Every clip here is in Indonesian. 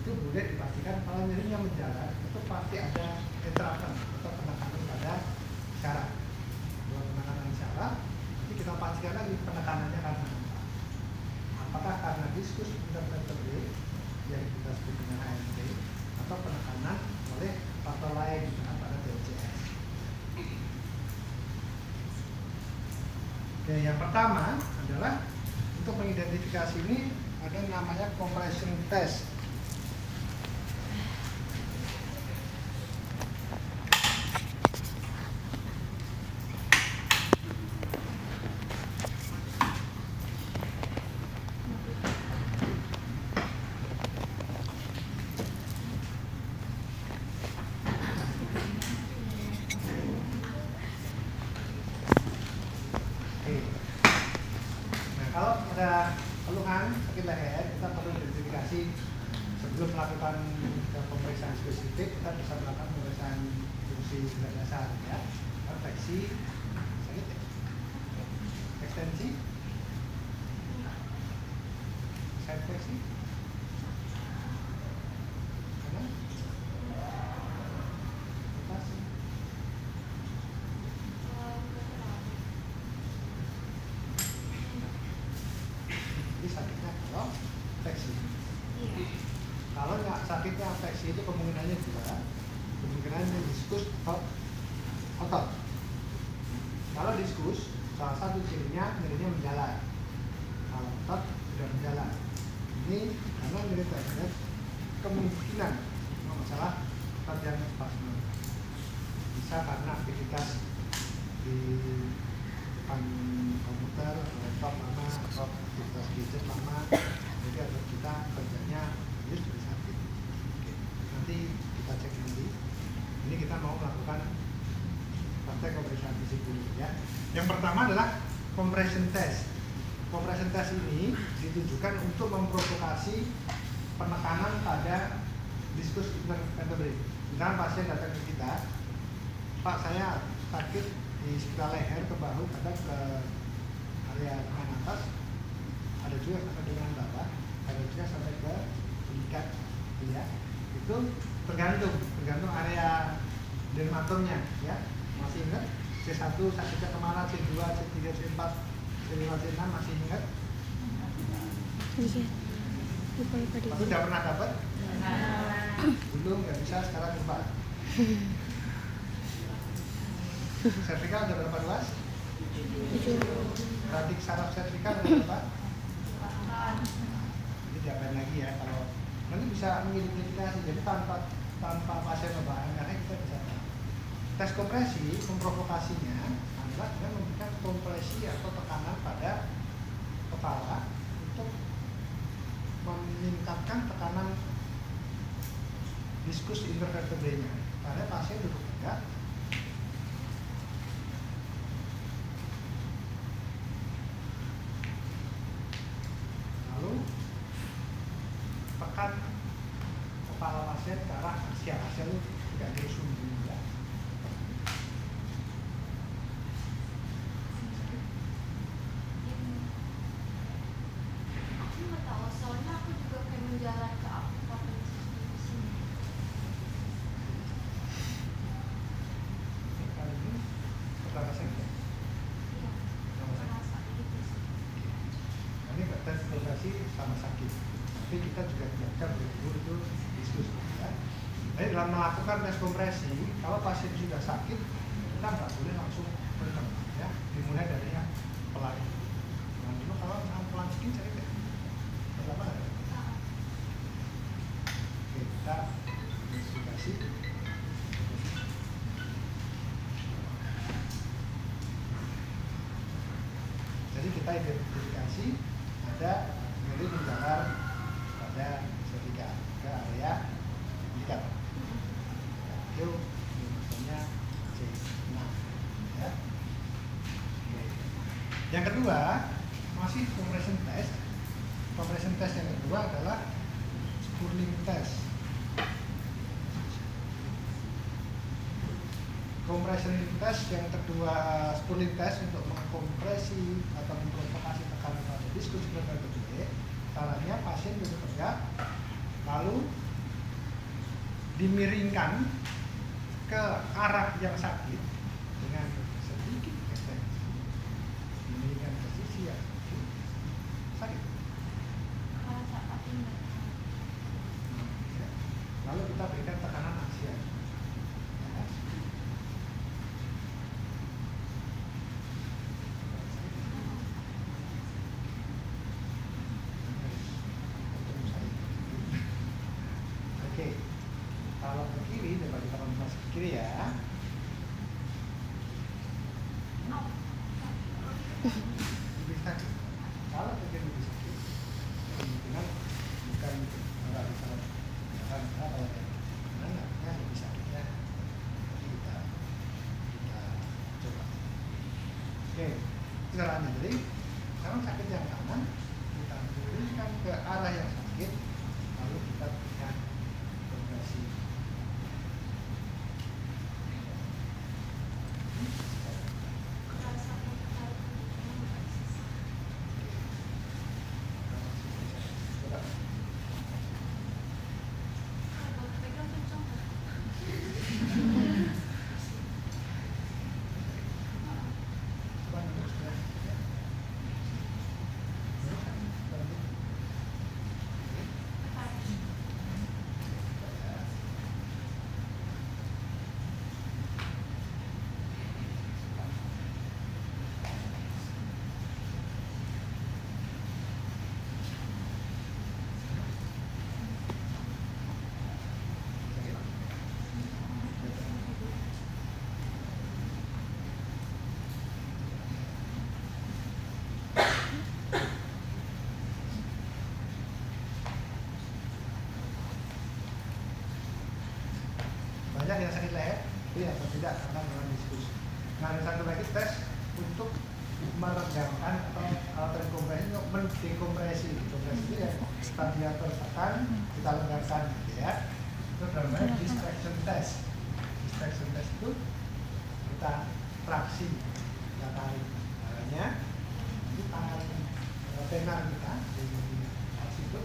itu boleh dipastikan kalau nyerinya menjalar itu pasti ada entrapan atau penekanan pada isyarat. Kalau penekanan isyarat, nanti kita pastikan lagi penekanannya karena apa. Apakah karena diskus intervertebrate yang kita sebut dengan AMT atau penekanan oleh faktor lain misalnya pada TCS. Oke, yang pertama adalah untuk mengidentifikasi ini ada namanya compression test. Sebelum melakukan pemeriksaan spesifik, kita bisa melakukan pemeriksaan fungsi dasar, ya, refleksi, sakit, ekstensi, side fleksi, kanan, rotasi, jadi sakitnya kalau fleksi. Kalau nggak sakitnya afeksi itu kemungkinannya juga kemungkinannya diskus atau otot. Kalau diskus, salah satu cirinya nyerinya menjalar. Kalau otot tidak menjalar. Ini karena nyeri tendon kemungkinan masalah otot yang spasme. Bisa karena aktivitas di depan komputer, laptop lama, atau aktivitas gadget lama. Jadi ada kita kerjanya ini sudah sakit. Oke. Nanti kita cek nanti. Ini kita mau melakukan praktek pemeriksaan fisik dulu, ya. Yang pertama adalah compression test. Compression test ini ditujukan untuk memprovokasi penekanan pada diskus intervertebrate. Misalkan pasien datang ke kita, Pak, saya sakit di sekitar leher, ke bahu, kadang ke area tangan atas, ada juga sampai dengan bawah, ada juga sampai ke ikat, ya. Itu tergantung area dermatomnya, ya. Masih ingat C1 sakitnya kemana, C2, C3, C4, C5, C6 masih ingat? Masih udah pernah dapat? Belum, nggak bisa, sekarang lupa. Servikal udah berapa luas? 7. Radik saraf servikal udah berapa? Ini diapain lagi ya, kalau nanti bisa mengidentifikasi. Jadi tanpa pasien membahan, karena kita bisa tahu. Tes kompresi, memprovokasinya adalah dengan memberikan kompresi atau tekanan pada kepala untuk meningkatkan tekanan diskus intervertebrenya. Karena pasien duduk tegak, lalu tekan kepala pasien ke arah aksial. Aksial itu tidak dirusung. Sama sakit, tapi kita juga tidak bisa berburu itu diskusi, ya. Jadi dalam melakukan tes kompresi, kalau pasien sudah sakit, kita nggak boleh langsung berhenti, ya. Dimulai dari yang pelan. Nah, dulu kalau pelan sedikit cari deh. Berapa? Oke, kita investigasi. Jadi kita identifikasi ada nyeri menjalar pada servikal ke area ikat. Itu misalnya C6, ya. Yang kedua masih compression test. Compression test yang kedua adalah Spurling test. Compression test yang kedua, Spurling test untuk mengkompresi atau memprovokasi tekanan pada diskus intervertebrate. Caranya pasien duduk tegak, lalu dimiringkan ke arah yang sakit dengan sedikit ekstensi, dimiringkan ke sisi yang sakit. Lalu kita berikan tekanan aksial. Oke, kalau ke kiri, coba kita kontrasi ke kiri ya. Lebih sakit. Kalau ke kiri lebih sakit, kemungkinan bukan nggak bisa kalau anaknya lebih sakitnya. Kita coba. Oke, caranya jadi sekarang sakit yang kanan kita berikan ke arah yang sakit, lalu kita berikan kompresi. Banyak yang sakit leher, iya atau tidak karena memang diskusi. Nah, ada satu lagi tes untuk meregangkan atau terkompresi, mendekompresi. Dekompresi itu ya radiator tekan, kita lenggarkan gitu ya. Itu namanya distraction test. Distraction test itu kita traksi, kita tarik tangannya, itu tangan tenar kita di situ,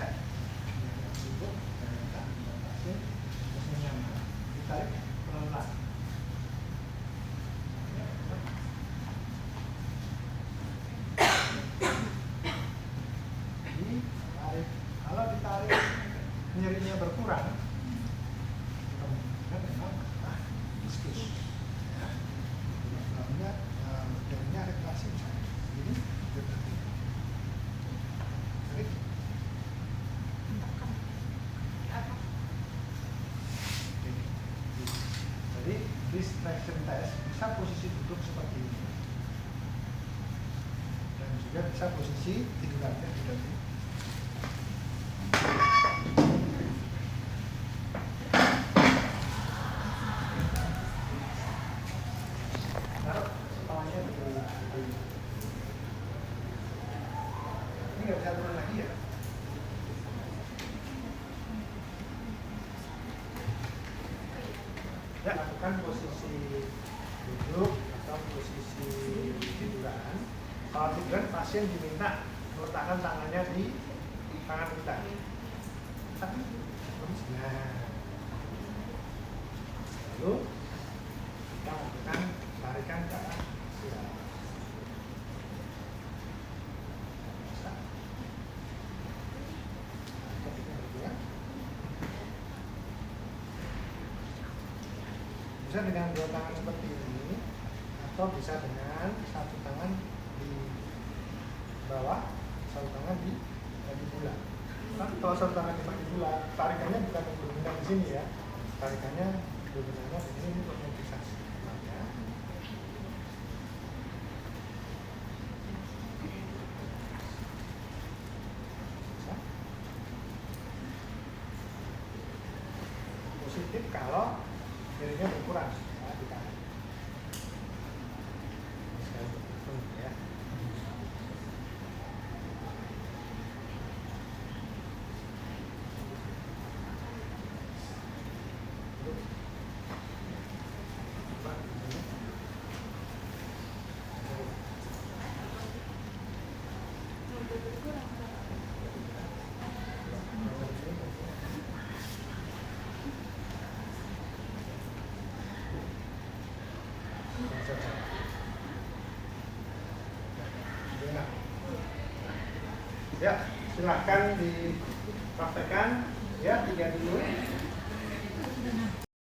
ya, di situ, dan kita pasien nyaman. Tarik pelan-pelan. Ditarik. Kalau ditarik nyerinya berkurang, kemungkinan memang diskus. Ya. Namanya nyerinya retraksi misalnya. Ini retraksi. Tarik. Jadi distraction test bisa posisi duduk seperti ini dan juga bisa posisi tidurannya juga. Taruh kepalanya di ini nggak bisa turun lagi ya. Ya, lakukan posisi duduk atau posisi tiduran. Kalau tiduran, pasien diminta meletakkan tangannya di tangan kita. Nah, lalu kita lakukan tarikan ke arah aksial. Bisa dengan dua tangan seperti ini, atau bisa dengan satu tangan di bawah, satu tangan di bulan. Nah, kalau satu tangan di bulan, tarikannya bukan berbenah di sini ya, tarikannya berbenahnya di sini untuk mobilisasi. Ya. Positif kalau nyerinya berkurang saat ditahan. Sekali begitu ya. Ya, silahkan dipraktekkan ya, 3 dulu.